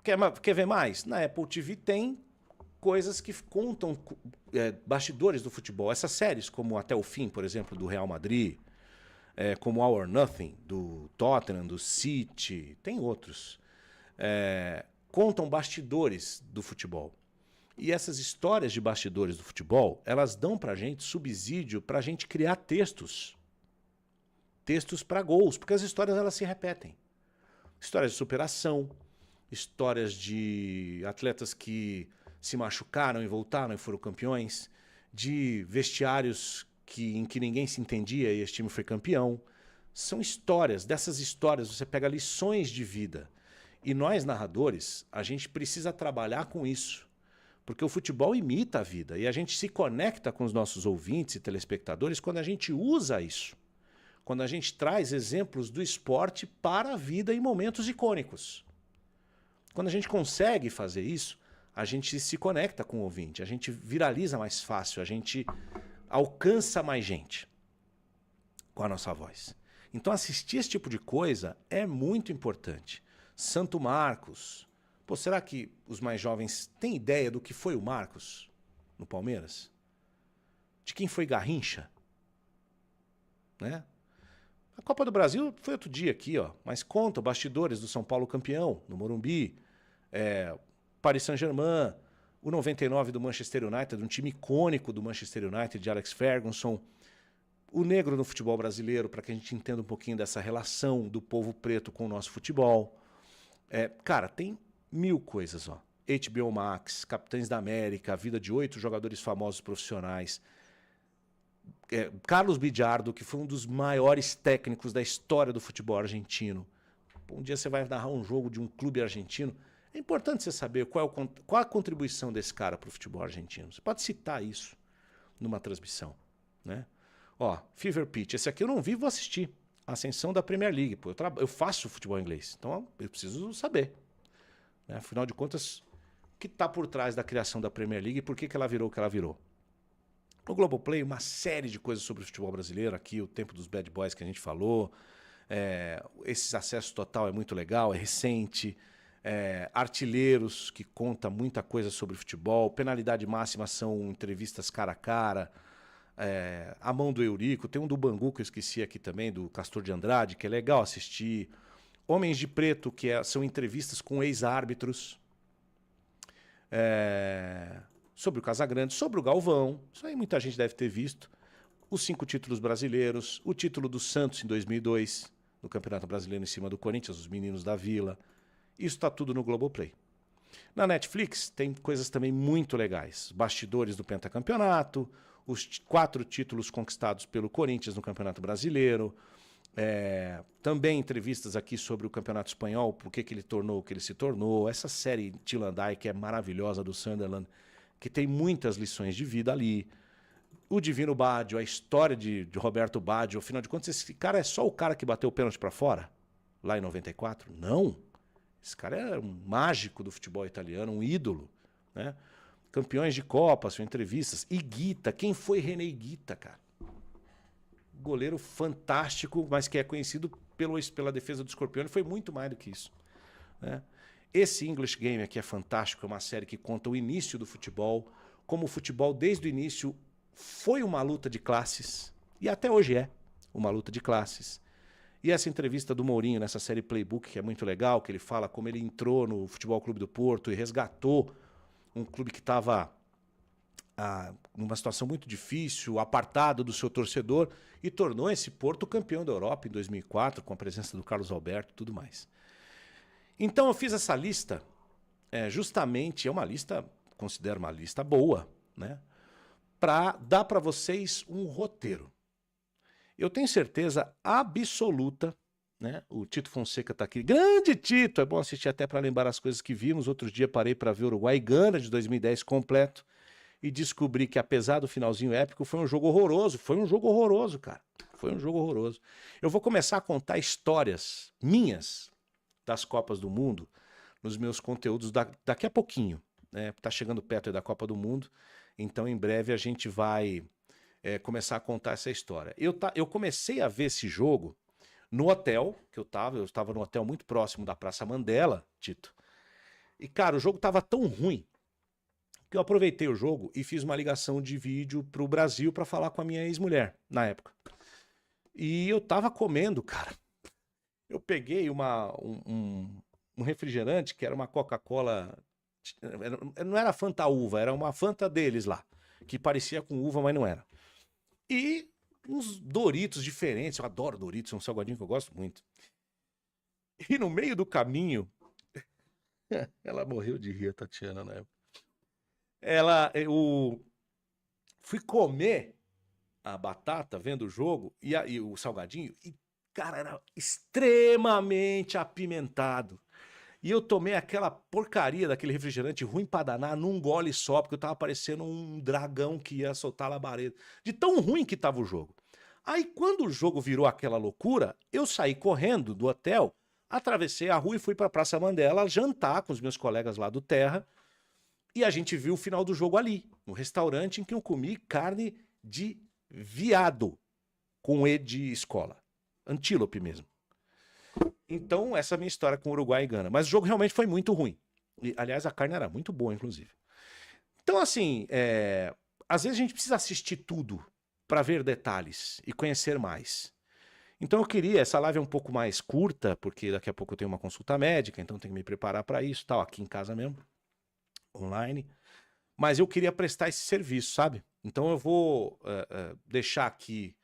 Quer ver mais? Na Apple TV tem coisas que contam bastidores do futebol. Essas séries, como Até o Fim, por exemplo, do Real Madrid, como All or Nothing, do Tottenham, do City, tem outros. Contam bastidores do futebol. E essas histórias de bastidores do futebol, elas dão pra gente subsídio pra gente criar textos. Textos para gols, porque as histórias elas se repetem. Histórias de superação, histórias de atletas que se machucaram e voltaram e foram campeões, de vestiários em que ninguém se entendia e esse time foi campeão. São histórias, dessas histórias você pega lições de vida. E nós, narradores, a gente precisa trabalhar com isso. Porque o futebol imita a vida e a gente se conecta com os nossos ouvintes e telespectadores quando a gente usa isso. Quando a gente traz exemplos do esporte para a vida em momentos icônicos. Quando a gente consegue fazer isso, a gente se conecta com o ouvinte, a gente viraliza mais fácil, a gente alcança mais gente com a nossa voz. Então assistir esse tipo de coisa é muito importante. Santo Marcos. Pô, será que os mais jovens têm ideia do que foi o Marcos no Palmeiras? De quem foi Garrincha? Né? A Copa do Brasil foi outro dia aqui, ó, mas conta bastidores do São Paulo campeão, no Morumbi, Paris Saint-Germain, o 99 do Manchester United, um time icônico do Manchester United, de Alex Ferguson, o negro no futebol brasileiro, para que a gente entenda um pouquinho dessa relação do povo preto com o nosso futebol. Cara, tem mil coisas, ó. HBO Max, Capitães da América, a vida de 8 jogadores famosos profissionais, Carlos Bidiardo, que foi um dos maiores técnicos da história do futebol argentino. Um dia você vai narrar um jogo de um clube argentino. É importante você saber qual a contribuição desse cara para o futebol argentino. Você pode citar isso numa transmissão. Né? Ó, Fever Pitch. Esse aqui eu não vi, vou assistir. Ascensão da Premier League. Pô, eu faço futebol inglês. Então eu preciso saber. Né? Afinal de contas, o que está por trás da criação da Premier League e por que ela virou o que ela virou? No Globoplay, uma série de coisas sobre o futebol brasileiro. Aqui, o tempo dos bad boys que a gente falou. Esse acesso total é muito legal, é recente. Artilheiros, que conta muita coisa sobre futebol. Penalidade máxima são entrevistas cara a cara. A mão do Eurico. Tem um do Bangu que eu esqueci aqui também, do Castor de Andrade, que é legal assistir. Homens de Preto, que são entrevistas com ex-árbitros. Sobre o Casagrande, sobre o Galvão, isso aí muita gente deve ter visto, os 5 títulos brasileiros, o título do Santos em 2002, no Campeonato Brasileiro em cima do Corinthians, os meninos da Vila, isso está tudo no Globoplay. Na Netflix tem coisas também muito legais, bastidores do pentacampeonato, os 4 títulos conquistados pelo Corinthians no Campeonato Brasileiro, também entrevistas aqui sobre o Campeonato Espanhol, por que ele tornou o que ele se tornou, essa série Tilandai que é maravilhosa do Sunderland, que tem muitas lições de vida ali. O Divino Baggio, a história de Roberto Baggio, afinal de contas, esse cara é só o cara que bateu o pênalti para fora, lá em 94? Não. Esse cara é um mágico do futebol italiano, um ídolo. Né? Campeões de Copa, são entrevistas. Higuita, quem foi René Higuita, cara? Goleiro fantástico, mas que é conhecido pela defesa do Escorpião. Ele foi muito mais do que isso. Né? Esse English Game aqui é fantástico, é uma série que conta o início do futebol, como o futebol desde o início foi uma luta de classes, e até hoje é uma luta de classes. E essa entrevista do Mourinho nessa série Playbook, que é muito legal, que ele fala como ele entrou no Futebol Clube do Porto e resgatou um clube que estava numa situação muito difícil, apartado do seu torcedor, e tornou esse Porto campeão da Europa em 2004, com a presença do Carlos Alberto e tudo mais. Então eu fiz essa lista, justamente, é uma lista, considero uma lista boa, né? Para dar para vocês um roteiro. Eu tenho certeza absoluta, né? O Tito Fonseca está aqui. Grande Tito! É bom assistir até para lembrar as coisas que vimos. Outro dia parei para ver Uruguai e Gana de 2010 completo e descobri que, apesar do finalzinho épico, foi um jogo horroroso. Foi um jogo horroroso, cara. Foi um jogo horroroso. Eu vou começar a contar histórias minhas das Copas do Mundo nos meus conteúdos daqui a pouquinho. Né? Tá chegando perto da Copa do Mundo, então em breve a gente vai começar a contar essa história. Eu comecei a ver esse jogo no hotel que eu estava no hotel muito próximo da Praça Mandela, Tito, E, cara, o jogo tava tão ruim que eu aproveitei o jogo e fiz uma ligação de vídeo pro Brasil pra falar com a minha ex-mulher, na época. E eu tava comendo, cara. Eu peguei um refrigerante que era uma Coca-Cola. Não era Fanta uva, era uma Fanta deles lá. Que parecia com uva, mas não era. E uns Doritos diferentes. Eu adoro Doritos, é um salgadinho que eu gosto muito. E no meio do caminho. Ela morreu de rir, a Tatiana, na época. Eu fui comer a batata vendo o jogo e o salgadinho. E, cara, era extremamente apimentado. E eu tomei aquela porcaria daquele refrigerante ruim pra danar num gole só, porque eu tava parecendo um dragão que ia soltar labareda. De tão ruim que tava o jogo. Aí, quando o jogo virou aquela loucura, eu saí correndo do hotel, atravessei a rua e fui pra Praça Mandela jantar com os meus colegas lá do Terra. E a gente viu o final do jogo ali, no restaurante em que eu comi carne de viado, com E de escola. Antílope mesmo. Então, essa é a minha história com Uruguai e Gana. Mas o jogo realmente foi muito ruim. E, aliás, a carne era muito boa, inclusive. Então, assim, às vezes a gente precisa assistir tudo para ver detalhes e conhecer mais. Então eu queria, essa live é um pouco mais curta, porque daqui a pouco eu tenho uma consulta médica, então tenho que me preparar para isso, tal, aqui em casa mesmo, online. Mas eu queria prestar esse serviço, sabe? Então eu vou deixar aqui